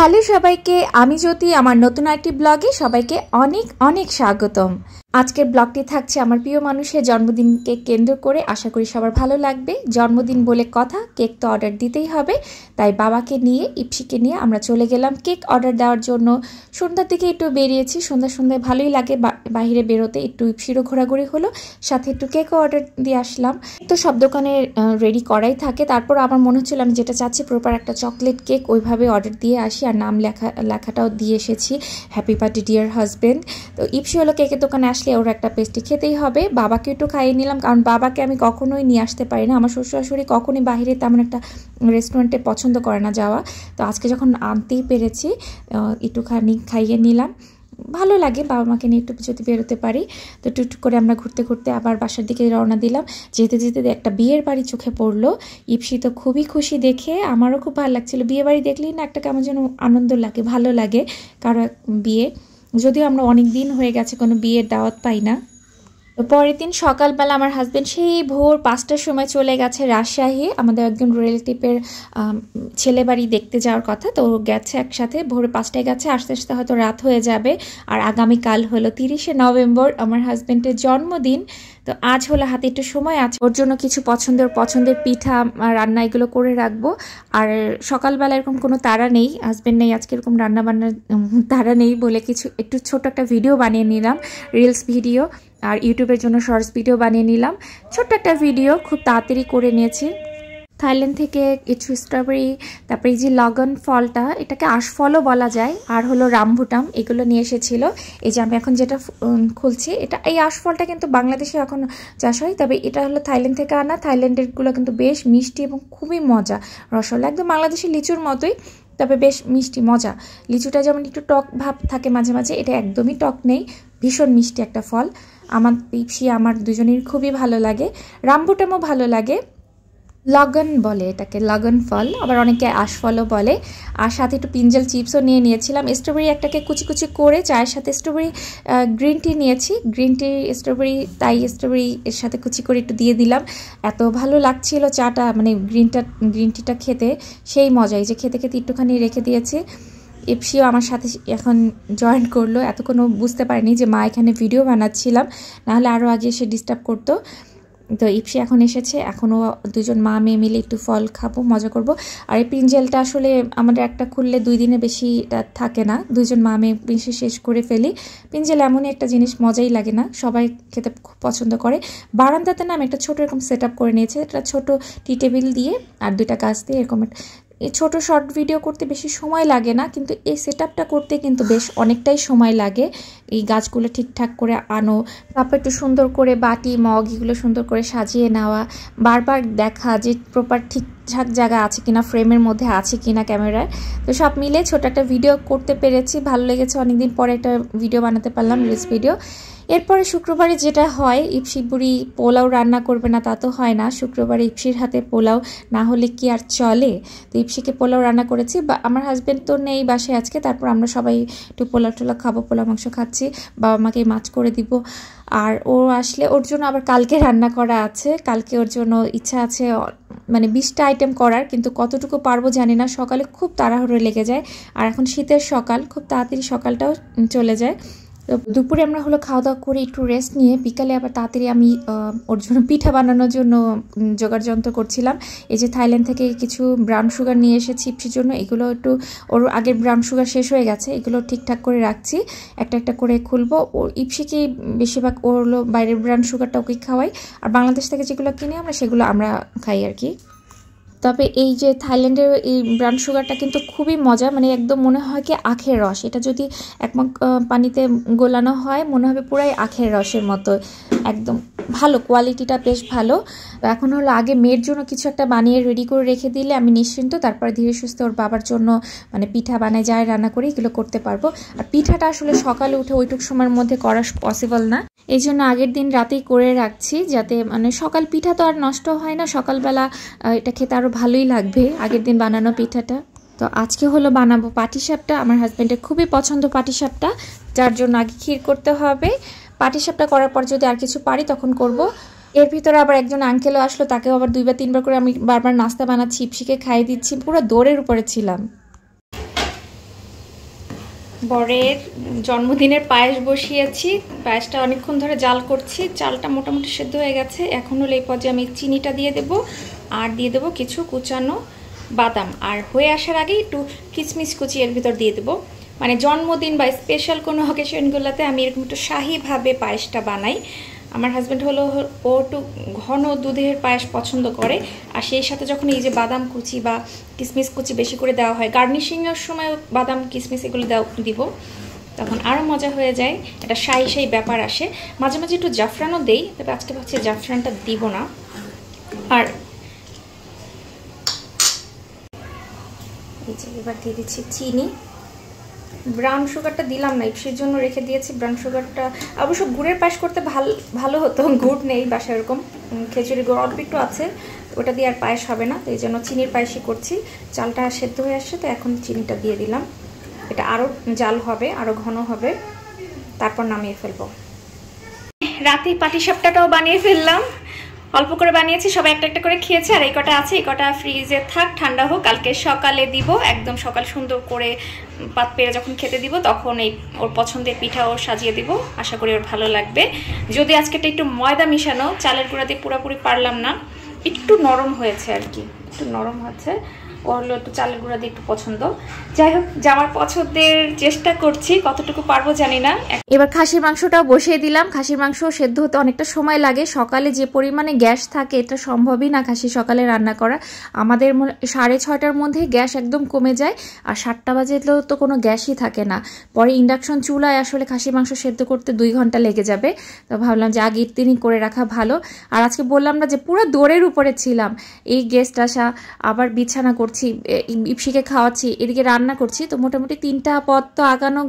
Hello সবাইকে, আমি জ্যোতি। আমার নতুন একটি ব্লগে সবাইকে অনেক অনেক স্বাগতম। আজকের ব্লগটি থাকছে আমার প্রিয় মানুষের জন্মদিনকে কেন্দ্র করে। আশা করি সবার ভালো লাগবে। জন্মদিন বলে কথা, কেক তো অর্ডার দিতেই হবে। তাই বাবাকে নিয়ে, ইপসিকে নিয়ে আমরা চলে গেলাম কেক অর্ডার দেওয়ার জন্য। সন্ধ্যার দিকে একটু বেরিয়েছি। সন্ধ্যায় ভালোই লাগে বাইরে বেরোতে। একটু ইপসিরও ঘোরাঘুরি হলো, সাথে একটু কেকও অর্ডার দিয়ে আসলাম। তো সব দোকানে রেডি করাই থাকে। তারপর আমার মনে হচ্ছিল আমি যেটা চাচ্ছি প্রপার একটা চকলেট কেক, ওইভাবে অর্ডার দিয়ে আসি। আর নাম লেখাটাও দিয়ে এসেছি, হ্যাপি বার্থডে ডিয়ার হাজব্যান্ড। তো ইপসি হলো কেকের দোকানে আসলে ওর একটা পেস্ট্রি খেতেই হবে। বাবাকে একটু খাইয়ে নিলাম, কারণ বাবাকে আমি কখনোই নিয়ে আসতে পারি না। আমার শ্বশুর শাশুড়ি কখনোই বাইরে তেমন একটা রেস্টুরেন্টে পছন্দ করে না যাওয়া। তো আজকে যখন আনতেই পেরেছি, একটুখানি খাইয়ে নিলাম। ভালো লাগে বাবা মাকে নিয়ে একটু যদি বেরোতে পারি। তো টুকটুক করে আমরা ঘুরতে ঘুরতে আবার বাসার দিকে রওনা দিলাম। যেতে যেতে একটা বিয়ের বাড়ি চোখে পড়লো। ইপসি তো খুবই খুশি দেখে, আমারও খুব ভালো লাগছিল। বিয়ে বাড়ি দেখলেই না একটা কেমন যেন আনন্দ লাগে, ভালো লাগে কারো বিয়ে। যদিও আমরা অনেক দিন হয়ে গেছে কোনো বিয়ের দাওয়াত পাই না। তো পরের দিন সকালবেলা আমার হাজব্যান্ড সেই ভোর 5টার সময় চলে গেছে রাজশাহী। আমাদের একজন রিলেটিভের ছেলে বাড়ি দেখতে যাওয়ার কথা, তো গেছে একসাথে। ভোর 5টায় গেছে, আস্তে আস্তে হয়তো রাত হয়ে যাবে। আর আগামীকাল হলো 30শে নভেম্বর আমার হাজব্যান্ডের জন্মদিন। তো আজ হলো হাতে একটু সময় আছে, ওর জন্য কিছু পছন্দের পিঠা রান্না এগুলো করে রাখবো। আর সকালবেলা এরকম কোনো তাড়া নেই, হাজব্যান্ড নেই আজকে, এরকম রান্না বান্নার তাড়া নেই বলে কিছু একটু ছোট একটা ভিডিও বানিয়ে নিলাম, রিলস ভিডিও। আর ইউটিউবের জন্য শর্টস ভিডিও বানিয়ে নিলাম। ছোট্ট একটা ভিডিও খুব তাড়াতাড়ি করে নিয়েছি। থাইল্যান্ড থেকে কিছু স্ট্রবেরি, তারপরে এই যে লগন ফলটা, এটাকে আশফলও বলা যায়, আর হলো রামভুটাম, এগুলো নিয়ে এসেছিল। এই যে আমি এখন যেটা খুলছি, এটা এই আশফলটা কিন্তু বাংলাদেশে এখন চাষ হয়, তবে এটা হলো থাইল্যান্ড থেকে আনা। থাইল্যান্ডেরগুলো কিন্তু বেশ মিষ্টি এবং খুবই মজা, রসগোল্লা একদম বাংলাদেশের লিচুর মতোই, তবে বেশ মিষ্টি মজা। লিচুটা যেমন একটু টক ভাব থাকে মাঝে মাঝে, এটা একদমই টক নেই, ভীষণ মিষ্টি একটা ফল। আমার ইপসি আমার দুজনের খুবই ভালো লাগে। রামভুটামও ভালো লাগে। লগন বলে এটাকে, লগন ফল, আবার অনেকে আশফলও বলে। আর সাথে একটু পিঞ্জল চিপসও নিয়ে নিয়েছিলাম। স্ট্রবেরি একটাকে কুচি কুচি করে চায়ের সাথে, স্ট্রবেরি গ্রিন টি নিয়েছি, গ্রিন টি স্ট্রবেরি, তাই স্ট্রবেরি এর সাথে কুচি করে একটু দিয়ে দিলাম। এত ভালো লাগছিল চাটা, মানে গ্রিন টিটা খেতে সেই মজা। এই যে খেতে খেতে একটুখানি রেখে দিয়েছি। ইপসিও আমার সাথে এখন জয়েন করলো। এতক্ষণও বুঝতে পারিনি যে মা এখানে ভিডিও বানাচ্ছিলাম, নাহলে আরও আগে এসে ডিস্টার্ব করতো। তো ইপসি এখন এসেছে, এখনও দুজন মা মেয়ে মিলে একটু ফল খাবো, মজা করব। আর এই পিঞ্জেলটা আসলে আমাদের একটা খুললে 2 দিনের বেশি থাকে না, দুজন মা মেয়ে বেশি শেষ করে ফেলি। পিঞ্জেল এমনই একটা জিনিস, মজাই লাগে না, সবাই খেতে খুব পছন্দ করে। বারান্দাতে না আমি একটা ছোটো এরকম সেট আপ করে নিয়েছি, একটা ছোটো টি টেবিল দিয়ে আর 2টা গাছ দিয়ে এরকম। এই ছোটো শর্ট ভিডিও করতে বেশি সময় লাগে না, কিন্তু এই সেট আপটা করতে কিন্তু বেশ অনেকটাই সময় লাগে। এই গাছগুলো ঠিকঠাক করে আনো, তারপর একটু সুন্দর করে বাটি মগ এগুলো সুন্দর করে সাজিয়ে নেওয়া, বারবার দেখা যে প্রপার ঠিকঠাক জায়গা আছে কিনা, ফ্রেমের মধ্যে আছে কিনা ক্যামেরায়। তো সব মিলে ছোট একটা ভিডিও করতে পেরেছি, ভালো লেগেছে। অনেকদিন পরে একটা ভিডিও বানাতে পারলাম, রিলস ভিডিও। এরপরে শুক্রবারে যেটা হয়, ইপসি বুড়ি পোলাও রান্না করবে না তা তো হয় না, শুক্রবারে ইপসির হাতে পোলাও না হলে কি আর চলে। তো ইপসিকে পোলাও রান্না করেছি। আমার হাজব্যান্ড তো নেই বাসায় আজকে, তারপর আমরা সবাই একটু পোলাও টোলাও খাবো, পোলাও মাংস খাচ্ছি। বাবা মাকে মাছ করে দিব। আর ও আসলে ওর জন্য আবার কালকে রান্না করা আছে, কালকে ওর জন্য ইচ্ছা আছে মানে 20টা আইটেম করার, কিন্তু কতটুকু পারবো জানি না। সকালে খুব তাড়াহুড়ো লেগে যায়, আর এখন শীতের সকাল, খুব তাড়াতাড়ি সকালটাও চলে যায়। তো দুপুরে আমরা হলো খাওয়া দাওয়া করে একটু রেস্ট নিয়ে বিকালে আবার তাড়াতাড়ি আমি ওর জন্য পিঠা বানানোর জন্য জোগাড় যন্ত্র করছিলাম। এই যে থাইল্যান্ড থেকে কিছু ব্রাউন সুগার নিয়ে এসেছি ইপসির জন্য, এগুলো একটু ওর আগের ব্রাউন সুগার শেষ হয়ে গেছে, এগুলো ঠিকঠাক করে রাখছি, একটা একটা করে খুলবো। ওর ইপসিকে বেশিরভাগ ওর হলো বাইরের ব্রাউন সুগারটা ওকে খাওয়াই, আর বাংলাদেশ থেকে যেগুলো কিনে আমরা সেগুলো আমরা খাই আর কি। তবে এই যে থাইল্যান্ডের এই ব্রাউন সুগারটা কিন্তু খুবই মজা, মানে একদম মনে হয় কি আখের রস। এটা যদি একমগ পানিতে গোলানো হয় মনে হবে পুরাই আখের রসের মতো, একদম ভালো, কোয়ালিটিটা বেশ ভালো। এখন হলো আগে মেয়ের জন্য কিছু একটা বানিয়ে রেডি করে রেখে দিলে আমি নিশ্চিন্ত, তারপরে ধীরে সুস্থে ওর বাবার জন্য মানে পিঠা বানায় যায় রান্না করি, এগুলো করতে পারবো। আর পিঠাটা আসলে সকালে উঠে ওইটুক সময়ের মধ্যে করা পসিবল না, এই জন্য আগের দিন রাতেই করে রাখছি, যাতে মানে সকাল পিঠা তো আর নষ্ট হয় না, সকালবেলা এটা খেতে আরও ভালোই লাগবে আগের দিন বানানো পিঠাটা। তো আজকে হলো বানাবো পাটিসাপটা। আমার হাজব্যান্ডের খুবই পছন্দ পাটিসাপটা, যার জন্য আগে ক্ষীর করতে হবে। পাটিসাপটা করার পর যদি আর কিছু পারি তখন করব। এর ভিতরে আবার একজন আঙ্কেলও আসলো, তাকেও আবার 2 বা 3 বার করে আমি বারবার নাস্তা বানাচ্ছি, ইপসিকে খাইয়ে দিচ্ছি, পুরো দৌড়ের উপরে ছিলাম। বরের জন্মদিনের পায়েস বসিয়েছি। পায়েসটা অনেকক্ষণ ধরে জাল করছি, চালটা মোটামুটি সেদ্ধ হয়ে গেছে। এখন হলো এই পর্যায়ে আমি চিনিটা দিয়ে দেব, আর দিয়ে দেবো কিছু কুচানো বাদাম, আর হয়ে আসার আগে একটু কিশমিশ কুচি এর ভিতর দিয়ে দেবো। মানে জন্মদিন বা স্পেশাল কোনো অকেশনগুলোতে আমি এরকম একটু শাহিভাবে পায়েসটা বানাই। আমার হাজব্যান্ড হলো ও একটু ঘন দুধের পায়েস পছন্দ করে, আর সেই সাথে যখন এই যে বাদাম কুচি বা কিশমিশ কুচি বেশি করে দেওয়া হয়, গার্নিশিংয়ের সময় বাদাম কিশমিশ এগুলো দিব, তখন আরও মজা হয়ে যায়, একটা শাহি শাহি ব্যাপার আসে। মাঝে মাঝে একটু জাফরানও দেই, তবে আজকে ভাবছি জাফরানটা দিব না। আর এই যে এবার দিয়ে দিচ্ছি চিনি। ব্রাউন সুগারটা দিলাম না, ইপসির জন্য রেখে দিয়েছি ব্রাউন সুগারটা। অবশ্য গুড়ের পায়েস করতে ভালো হতো, গুড় নেই বাসায়, এরকম খেজুরি গুড় অল্প একটু আছে, ওটা দিয়ে আর পায়েস হবে না, তো এই জন্য চিনির পায়েসই করছি। চালটা সেদ্ধ হয়ে আসছে, তো এখন চিনিটা দিয়ে দিলাম। এটা আরও জাল হবে, আরও ঘন হবে, তারপর নামিয়ে ফেলবো। রাতেই পাটিসাপটাটাও বানিয়ে ফেললাম, অল্প করে বানিয়েছি, সবাই একটা একটা করে খেয়েছে। আর এই কটা আছে, এই কটা ফ্রিজে থাক, ঠান্ডা হোক, কালকে সকালে দিব। একদম সকাল সুন্দর করে পাত পেরে যখন খেতে দিব, তখন এই ওর পছন্দের পিঠাও সাজিয়ে দিব, আশা করি ওর ভালো লাগবে। যদি আজকেটা একটু ময়দা মিশানো, চালের গুঁড়া দিয়ে পুরোপুরি পারলাম না, একটু নরম হয়েছে আর কি, একটু নরম হয়েছে। ও হলো একটু চালের গুঁড়া দিয়ে একটু পছন্দ। যাই হোক, যে আমার পছন্দের চেষ্টা করছি, কতটুকু পারবো জানি না। এবার খাসির মাংসটাও বসিয়ে দিলাম। খাসির মাংস সেদ্ধ হতে অনেকটা সময় লাগে, সকালে যে পরিমাণে গ্যাস থাকে এটা সম্ভবই না খাসি সকালে রান্না করা। আমাদের 6:30টার মধ্যে গ্যাস একদম কমে যায়, আর 7টা বাজলেও তো কোনো গ্যাসই থাকে না। পরে ইন্ডাকশন চুলায় আসলে খাসির মাংস সেদ্ধ করতে 2 ঘন্টা লেগে যাবে, তো ভাবলাম যে আগের দিনই করে রাখা ভালো। আর আজকে বললাম না যে পুরো দৌড়ের উপরে ছিলাম, এই গেস্ট আসা, আবার বিছানা করছি, ইপসিকে খাওয়াচ্ছি, এদিকে রান্না করছি, তো মোটামুটি 3টা পদ তো আগানো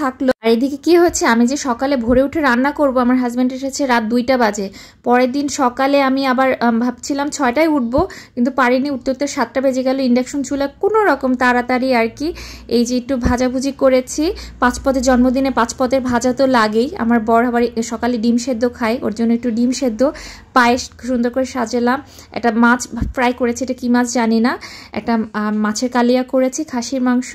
থাকলো। আর এদিকে কি হচ্ছে, আমি যে সকালে ভোরে উঠে রান্না করব, আমার হাজব্যান্ড এসেছে রাত 2টা বাজে। পরের দিন সকালে আমি আবার ভাবছিলাম 6টায় উঠবো, কিন্তু পারিনি, উঠতে উঠতে 7টা বেজে গেল। ইন্ডাকশন চুলা কোনো রকম তাড়াতাড়ি আর কি এই যে একটু ভাজাভুজি করেছি। 5 পদের জন্মদিনে 5 পদের ভাজা তো লাগেই। আমার বর আবার সকালে ডিম সেদ্ধ খায়, ওর জন্য একটু ডিম সেদ্ধ, পায়েস সুন্দর করে সাজালাম। একটা মাছ ফ্রাই করেছি, এটা কি মাছ জানি না, একটা মাছের কালিয়া করেছি, খাসির মাংস,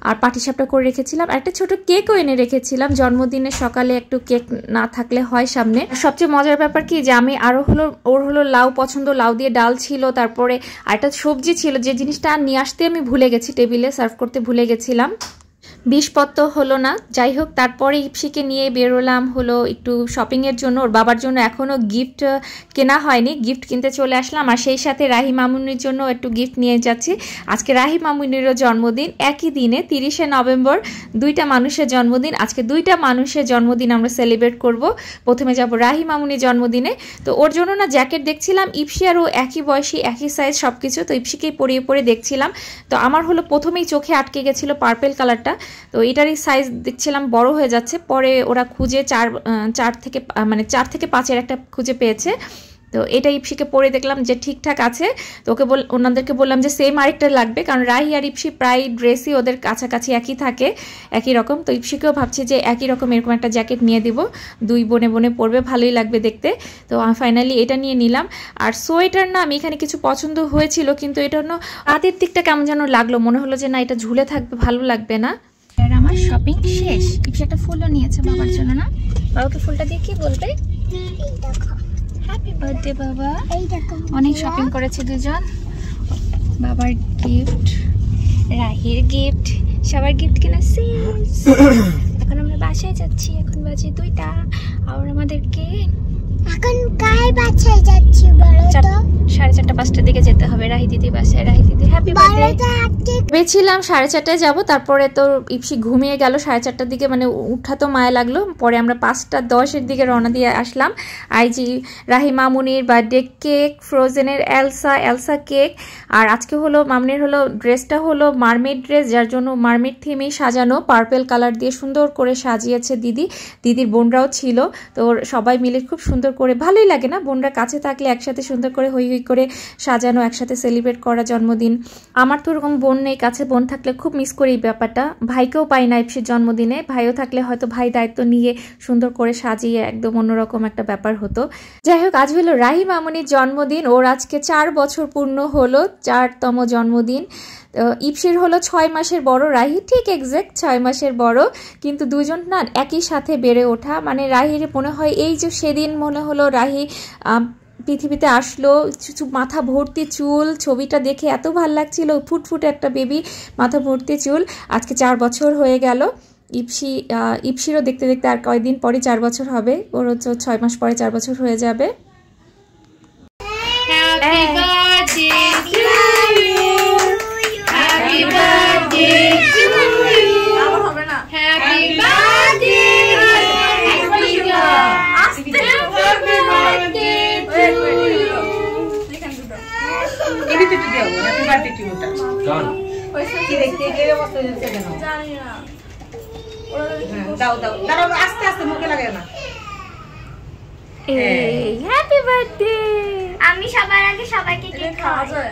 আর পাটিসাপটা করে রেখেছিলাম। আর একটা ছোট কেকও এনে রেখেছিলাম, জন্মদিনে সকালে একটু কেক না থাকলে হয় সামনে। সবচেয়ে মজার ব্যাপার কি, যে আমি আরো হলো ওর হলো লাউ পছন্দ, লাউ দিয়ে ডাল ছিল, তারপরে আরেকটা সবজি ছিল, যে জিনিসটা আর নিয়ে আসতে আমি ভুলে গেছি, টেবিলে সার্ভ করতে ভুলে গেছিলাম। 20 পদ তো হলো না। যাই হোক, তারপরে ইপসিকে নিয়ে বেরোলাম হলো একটু শপিংয়ের জন্য। ওর বাবার জন্য এখনও গিফট কেনা হয়নি, গিফট কিনতে চলে আসলাম। আর সেই সাথে রাহি মামুনির জন্য একটু গিফট নিয়ে যাচ্ছি। আজকে রাহি মামুনিরও জন্মদিন, একই দিনে 30শে নভেম্বর, 2টা মানুষের জন্মদিন। আজকে 2টা মানুষের জন্মদিন আমরা সেলিব্রেট করব। প্রথমে যাব রাহি মামুনির জন্মদিনে, তো ওর জন্য না জ্যাকেট দেখছিলাম, ইপসি আর ও একই বয়সী, একই সাইজ সব কিছু, তো ইপসিকেই পরিয়ে পরে দেখছিলাম। তো আমার হলো প্রথমেই চোখে আটকে গেছিলো পার্পেল কালারটা, তো এটারই সাইজ দেখছিলাম বড় হয়ে যাচ্ছে। পরে ওরা খুঁজে 4 থেকে 5-এর একটা খুঁজে পেয়েছে, তো এটা ইপসিকে পরে দেখলাম যে ঠিকঠাক আছে। তো ওনাদেরকে বললাম যে সেম আরেকটা লাগবে, কারণ রাহি আর ইপসি প্রায় ড্রেসই ওদের কাছাকাছি একই থাকে, একই রকম। তো ইপসিকেও ভাবছি যে একই রকম এরকম একটা জ্যাকেট নিয়ে দিব, 2 বোনে বোনে পরবে, ভালোই লাগবে দেখতে। তো ফাইনালি এটা নিয়ে নিলাম। আর সোয়েটার না, আমি এখানে কিছু পছন্দ হয়েছিল, কিন্তু এটা অন্য হাতের দিকটা কেমন যেন লাগলো, মনে হলো যে না এটা ঝুলে থাকবে, ভালো লাগবে না। আর আমার শপিং শেষ। ইপসি একটা ফুলও নিয়েছে বাবার জন্য, না বাবাকে ফুলটা দিয়ে কি বলবে? হ্যাপি বার্থডে বাবা। অনেক শপিং করেছে দুজন, বাবার গিফট, রাহির গিফট, সবার গিফট কিনা শেষ। এখন আমরা বাসায় যাচ্ছি, এখন বাজে 2টা। আর আমাদেরকে এখন কার বাসায় যাচ্ছি বলো তো? 4:30 5টার দিকে যেতে হবে রাহি দিদি বাসায়। রাহি দিদি হ্যাপি বার্থডে। ভেবেছিলাম 4:30টায় যাবো, তারপরে তো ইপসি ঘুমিয়ে গেল 4:30টার দিকে, মানে উঠা তো মায়া লাগলো। পরে আমরা 5:10-এর দিকে রওনা দিয়ে আসলাম। আইজি রাহি মামুনির বার্থডে কেক, ফ্রোজেনের এলসা কেক। আর আজকে হলো মামুনির হলো ড্রেসটা হলো মারমেড ড্রেস, যার জন্য মারমেড থিমেই সাজানো, পার্পেল কালার দিয়ে সুন্দর করে সাজিয়েছে দিদির বোনরাও ছিল। তো সবাই মিলে খুব সুন্দর করে, ভালোই লাগে না বোনরা কাছে থাকলে একসাথে সুন্দর করে হই হই করে সাজানো, একসাথে সেলিব্রেট করা জন্মদিন। আমার তো ওরকম বোন নেই, কাছে বোন থাকলে খুব মিস করি এই ব্যাপারটা। ভাইকেও পাই না ইপসির জন্মদিনে, ভাইও থাকলে হয়তো ভাই দায়িত্ব নিয়ে সুন্দর করে সাজিয়ে একদম অন্যরকম একটা ব্যাপার হতো। যাই হোক, আজ হলো রাহি মামুনির জন্মদিন, ওর আজকে 4 বছর পূর্ণ হলো, 4তম জন্মদিন। ইপসির হলো 6 মাসের বড়, রাহি ঠিক এক্সাক্ট 6 মাসের বড়, কিন্তু দুজন না একই সাথে বেড়ে ওঠা। মানে রাহির মনে হয় এই যে সেদিন মনে হলো রাহি পৃথিবীতে আসলো, মাথা ভর্তি চুল, ছবিটা দেখে এত ভাল লাগছিল, ফুটফুটে একটা বেবি, মাথা ভর্তি চুল। আজকে 4 বছর হয়ে গেল। ইপসিরও দেখতে দেখতে আর কয়েকদিন পরে 4 বছর হবে, ওর হচ্ছে 6 মাস পরে 4 বছর হয়ে যাবে। Happy birthday. আমি সবার আগে সবাইকে কেক খাওয়াই।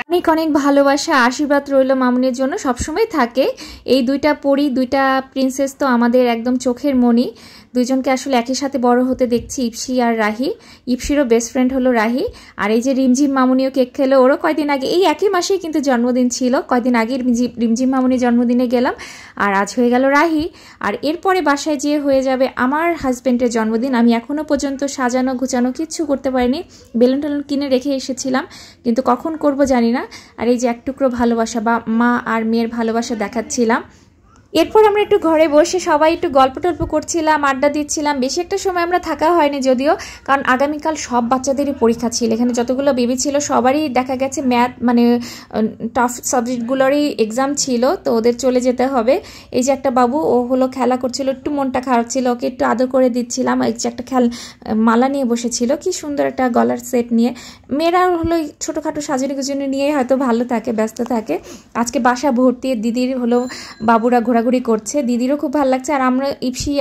অনেক অনেক ভালোবাসা আশীর্বাদ রইল মামুনির জন্য, সবসময় থাকে। এই দুইটা পরি, দুইটা প্রিন্সেস তো আমাদের একদম চোখের মণি। দুইজনকে আসলে একই সাথে বড় হতে দেখছি, ইপসি আর রাহি। ইপসিরও বেস্ট ফ্রেন্ড হলো রাহি। আর এই যে রিমঝিম মামুনিও কেক খেলো, ওরও কয়দিন আগে এই একই মাসেই কিন্তু জন্মদিন ছিল। কয়দিন আগে রিমঝিম মামুনির জন্মদিনে গেলাম, আর আজ হয়ে গেল রাহি। আর এরপরে বাসায় যেয়ে হয়ে যাবে আমার হাজব্যান্ডের জন্মদিন। আমি এখনও পর্যন্ত সাজানো গুছানো কিচ্ছু করতে পারিনি, বেলুন টেলুন কিনে রেখে এসেছিলাম, কিন্তু কখন করব জানি না। আর এই যে এক টুকরো ভালোবাসা বা মা আর মেয়ের ভালোবাসা দেখাচ্ছিলাম। এরপর আমরা একটু ঘরে বসে সবাই একটু গল্প টল্প করছিলাম, আড্ডা দিচ্ছিলাম। বেশি একটা সময় আমরা থাকা হয়নি যদিও, কারণ আগামীকাল সব বাচ্চাদেরই পরীক্ষা ছিল। এখানে যতগুলো বেবি ছিল সবারই দেখা গেছে ম্যাথ মানে টাফ সাবজেক্টগুলোরই এক্সাম ছিল, তো ওদের চলে যেতে হবে। এই যে একটা বাবু, ও হলো খেলা করছিল, একটু মনটা খারাপ ছিল, ওকে একটু আদর করে দিচ্ছিলাম। এই যে একটা মালা নিয়ে বসেছিল, কি সুন্দর একটা গলার সেট নিয়ে। মেয়েরা হলো ছোটোখাটো সাজানি গুজনি নিয়ে হয়তো ভালো থাকে, ব্যস্ত থাকে। আজকে বাসা ভর্তি দিদির হলো বাবুরা ঘোরাঘুরি করছে, দিদিরও খুব ভালো লাগছে। আর আমরা ইপসি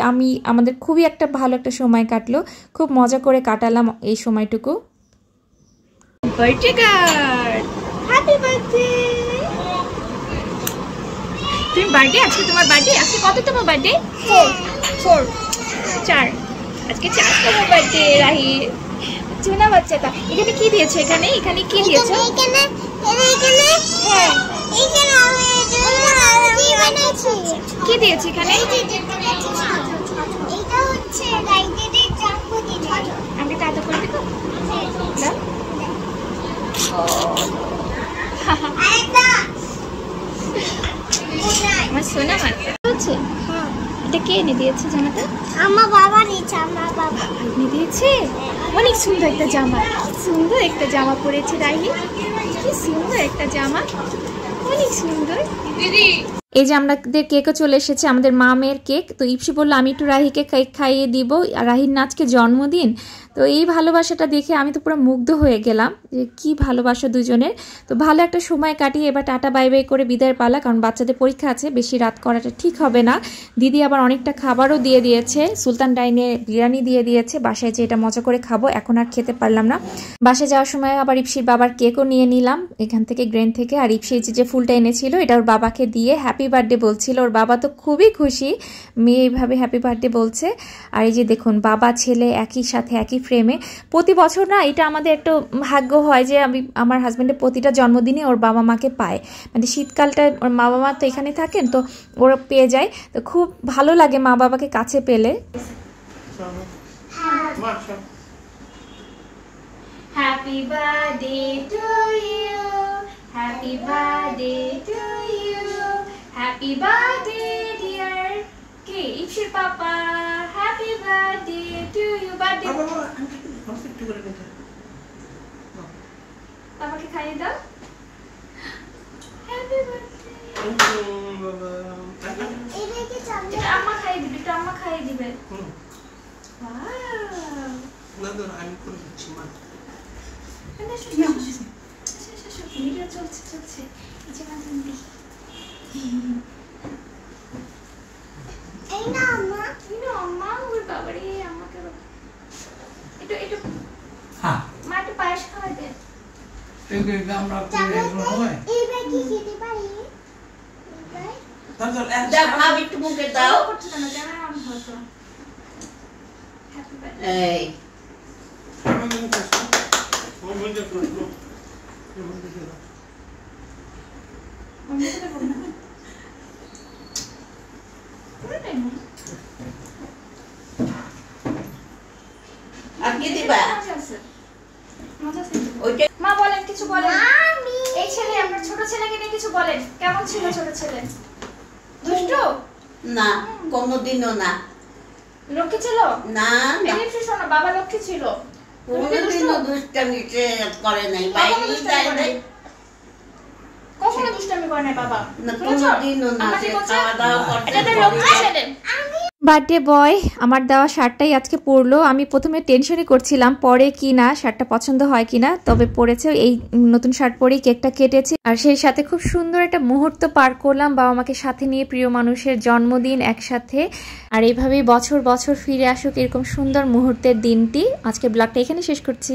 আমাদের খুবই একটা ভালো একটা সময় কাটলো, খুব মজা করে কাটালাম এই সময়টুকু। Birthday card, happy birthday. তুমি বার্থডে, আজকে তোমার বার্থডে। আজকে কত তোমার বার্থডে? 4 আজকে 4 তোমার বার্থডে রাহি। চুনা বাচ্চাটা এখানে কি দিয়েছো? এখানে কি দিয়েছো? কি দিয়েছে এখানে? আমি কাজ করে দেবো। আমার সোনা হচ্ছে, এটা কে এনে দিয়েছে জামাটা? আমার বাবা দিয়েছে। আমার বাবা এনে দিয়েছে। অনেক সুন্দর একটা জামা, সুন্দর একটা জামা পরেছে রাহি, কি সুন্দর একটা জামা, অনেক সুন্দর। দিদি এই যে আমাদের কেকও চলে এসেছে, আমাদের মা মেয়ের কেক। তো ইপসি বললো আমি একটু রাহিকে কেক খাইয়ে দিব, আর রাহির নাচকে জন্মদিন। তো এই ভালোবাসাটা দেখে আমি তো পুরো মুগ্ধ হয়ে গেলাম, যে কি ভালোবাসা দুজনের। তো ভালো একটা সময় কাটিয়ে এবার টাটা বাই বাই করে বিদায়ের পালা, কারণ বাচ্চাদের পরীক্ষা আছে, বেশি রাত করাটা ঠিক হবে না। দিদি আবার অনেকটা খাবারও দিয়ে দিয়েছে, সুলতান ডাইনে বিরিয়ানি দিয়ে দিয়েছে। বাসায় যে এটা মজা করে খাবো, এখন আর খেতে পারলাম না। বাসায় যাওয়ার সময় আবার ইপসির বাবার কেকও নিয়ে নিলাম এখান থেকে, গ্রেন থেকে। আর ইপসি যে ফুলটা এনেছিল এটা ওর বাবাকে দিয়ে হ্যাপি বার্থডে বলছিল। ওর বাবা তো খুবই খুশি, মেয়ে এইভাবে হ্যাপি বার্থডে বলছে। আর এই যে দেখুন বাবা ছেলে একই সাথে একই ফ্রেমে। প্রতি বছর না এটা আমাদের একটা ভাগ্য হয় যে আমি আমার হাজব্যান্ডের প্রতিটা জন্মদিনে ওর বাবা মাকে পায়। মানে শীতকালটা ওর মা বাবা তো এখানে থাকেন, তো ওরা পেয়ে যায়, তো খুব ভালো লাগে মা বাবাকে কাছে পেলে। Happy birthday to you, happy birthday to you, happy birthday dear কে ইপসির পাপা, happy birthday to you. Birthday বাবাকে খাইয়ে দাও, হ্যাপি বার্থডে। আম্মা খাইয়ে দিবে, এটা আম্মা খাইয়ে দিবে। চলছে চলছে এই না আম্মা, আম্মা ওর বাবারে আমাকে একটু হ্যাঁ মা একটু পায়েস খাওয়াই দে। আমরা এইবার কি খেতে পারি? দাও ভাব একটু মুখে দাও। এই আর কি দিবা? ওইটা মা বলেন, কিছু বলেন। এই ছেলে, আপনার ছোট ছেলেকে নিয়ে কিছু বলেন। কেমন ছিল ছোট ছেলে? দুষ্টু? না, কোনোদিনও না। লক্ষ্মী ছিল? না, না, এমনি শোনো, বাবা লক্ষ্মী ছিল। কোনোদিনও দুষ্টামি করে নাই। কখনো বাইরে দুষ্টামি যায় করে নাই। নাই? কখনো দুষ্টামি করে নাই বাবা? না, শুনেছো? কোনোদিনও না। আমাকে সে বলছে, খাওয়া দাওয়া করতে এটা তো লক্ষ্মী ছেলে। বার্থডে বয় আমার দেওয়া শার্টটাই আজকে পরলো। আমি প্রথমে টেনশনই করছিলাম পরে কি না শার্টটা পছন্দ হয় কিনা, তবে পরেছে। এই নতুন শার্ট পরেই কেকটা কেটেছি, আর সেই সাথে খুব সুন্দর একটা মুহূর্ত পার করলাম বাবা মাকে সাথে নিয়ে, প্রিয় মানুষের জন্মদিন একসাথে। আর এইভাবেই বছর বছর ফিরে আসুক এরকম সুন্দর মুহূর্তের দিনটি। আজকে ব্লগটা এখানে শেষ করছি।